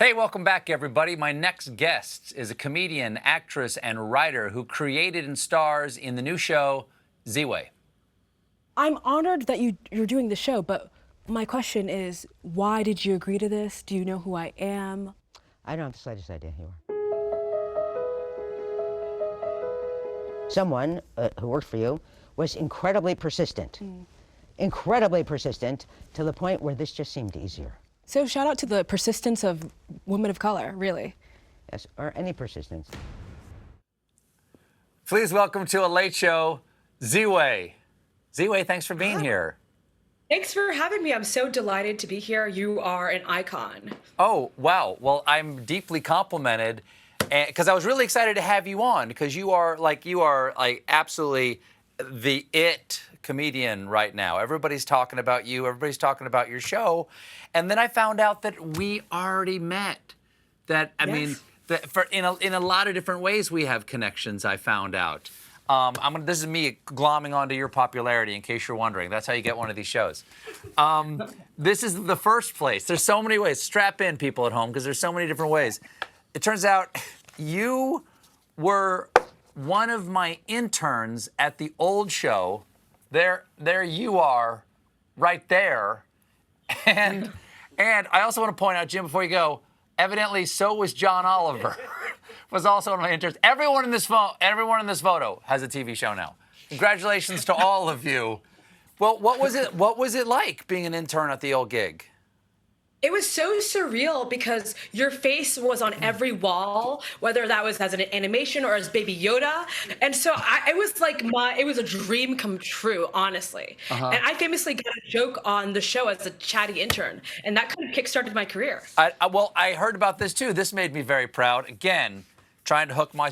Hey, welcome back, everybody. My next guest is a comedian, actress, and writer who created and stars in the new show, Ziwe. I'm honored that you're doing the show, but my question is, why did you agree to this? Do you know who I am? I don't have the slightest idea who you are. Someone who worked for you was incredibly persistent. Incredibly persistent to the point where this just seemed easier. So shout out to the persistence of women of color, really. Yes, or any persistence. Please welcome to a late show, Ziwe. Ziwe, thanks for being here. Thanks for having me. I'm so delighted to be here. You are an icon. Oh, wow. Well, I'm deeply complimented because I was really excited to have you on because you are absolutely the it comedian right now. Everybody's talking about you. Everybody's talking about your show. And then I found out that we already met. That, I mean, in a lot of different ways we have connections, I found out. This is me glomming onto your popularity, in case you're wondering. That's how you get one of these shows. This is the first place. There's so many ways. Strap in, people at home, because there's so many different ways. It turns out you were one of my interns at the old show. There you are, right there. And I also want to point out, Jim, before you go, evidently so was John Oliver. Was also one of my interns. Everyone in this photo has a TV show now. Congratulations to all of you. Well, what was it like being an intern at the old gig? It was so surreal because your face was on every wall, whether that was as an animation or as Baby Yoda. And so it was a dream come true, honestly. And I famously got a joke on the show as a chatty intern, and that kind of kickstarted my career. Well, I heard about this too. This made me very proud. Again, trying to hook my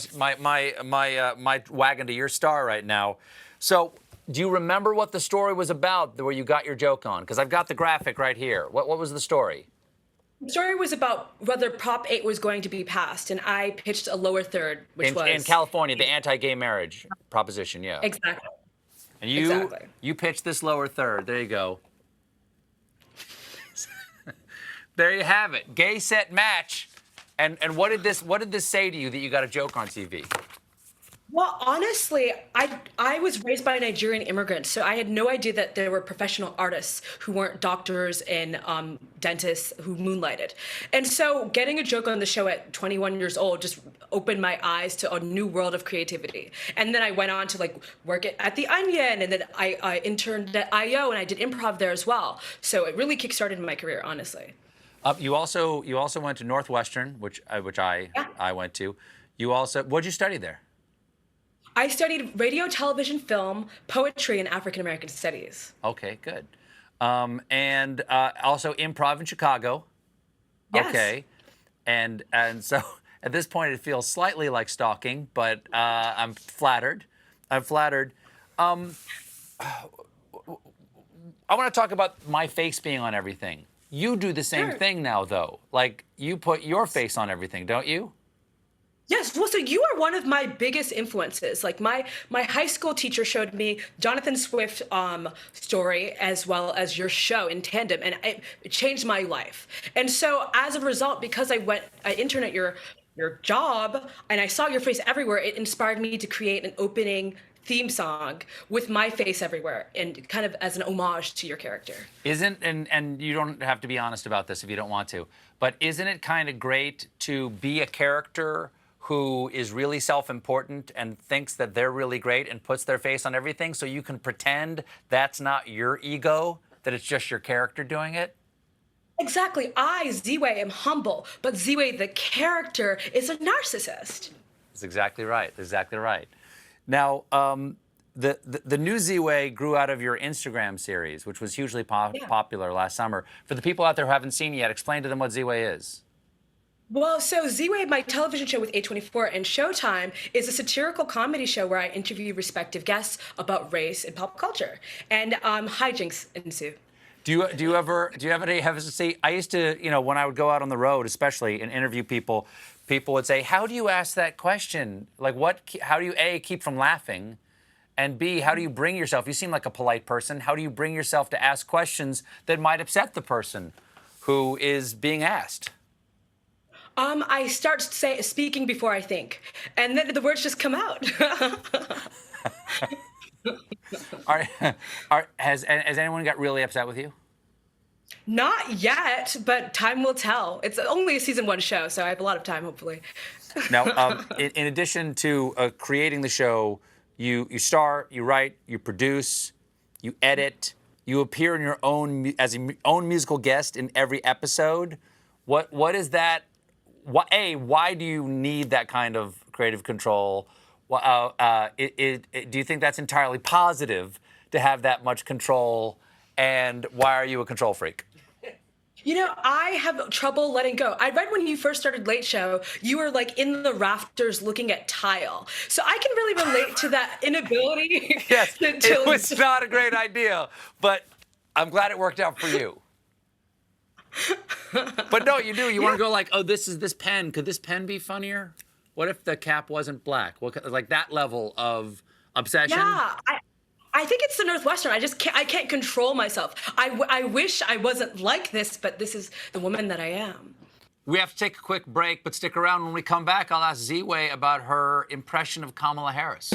wagon to your star right now. So, do you remember what the story was about where you got your joke on? Because I've got the graphic right here. What was the story? The story was about whether Prop 8 was going to be passed, and I pitched a lower third, which was... In California, the anti-gay marriage proposition, yeah. Exactly. And you pitched this lower third. There you go. There you have it. Gay set match. And what did this say to you that you got a joke on TV? Well, honestly, I was raised by a Nigerian immigrant, so I had no idea that there were professional artists who weren't doctors and dentists who moonlighted. And so getting a joke on the show at 21 years old just opened my eyes to a new world of creativity. And then I went on to work at The Onion, and then I interned at I.O., and I did improv there as well. So it really kickstarted my career, honestly. You also went to Northwestern, which I went to. What'd you study there? I studied radio, television, film, poetry, and African American studies. Okay, good. And also improv in Chicago. Yes. Okay. And so at this point it feels slightly like stalking, but I'm flattered. I want to talk about my face being on everything. You do the same thing now, though. Like, you put your face on everything, don't you? Yes, well, so you are one of my biggest influences. Like my high school teacher showed me Jonathan Swift's story as well as your show in tandem, and it changed my life. And so as a result, because I interned at your job and I saw your face everywhere, it inspired me to create an opening theme song with my face everywhere and kind of as an homage to your character. And you don't have to be honest about this if you don't want to, but isn't it kind of great to be a character who is really self-important and thinks that they're really great and puts their face on everything so you can pretend that's not your ego, that it's just your character doing it? Exactly. I, Ziwe, am humble, but Ziwe, the character, is a narcissist. That's exactly right. Exactly right. Now, the new Ziwe grew out of your Instagram series, which was hugely popular last summer. For the people out there who haven't seen it yet, explain to them what Ziwe is. Well, so Ziwe, my television show with A24 and Showtime, is a satirical comedy show where I interview respective guests about race and pop culture, and hijinks ensue. Do you have any hesitancy? I used to, when I would go out on the road, especially and interview people would say, "How do you ask that question? Like, how do you A, keep from laughing, and B, how do you bring yourself? You seem like a polite person. How do you bring yourself to ask questions that might upset the person who is being asked?" I start speaking before I think, and then the words just come out. Are, has anyone got really upset with you? Not yet, but time will tell. It's only a season 1 show, so I have a lot of time, hopefully. Now, in addition to creating the show, you star, you write, you produce, you edit, you appear in your own as your own musical guest in every episode. What is that? Why do you need that kind of creative control? Do you think that's entirely positive to have that much control? And why are you a control freak? You know, I have trouble letting go. I read when you first started Late Show, you were like in the rafters looking at tile. So I can really relate to that inability. Yes, it was not a great idea, but I'm glad it worked out for you. But no, you do. You want to go like, oh, this pen. Could this pen be funnier? What if the cap wasn't black? Like that level of obsession? Yeah, I think it's the Northwestern. I can't control myself. I wish I wasn't like this, but this is the woman that I am. We have to take a quick break, but stick around. When we come back, I'll ask Ziwe about her impression of Kamala Harris.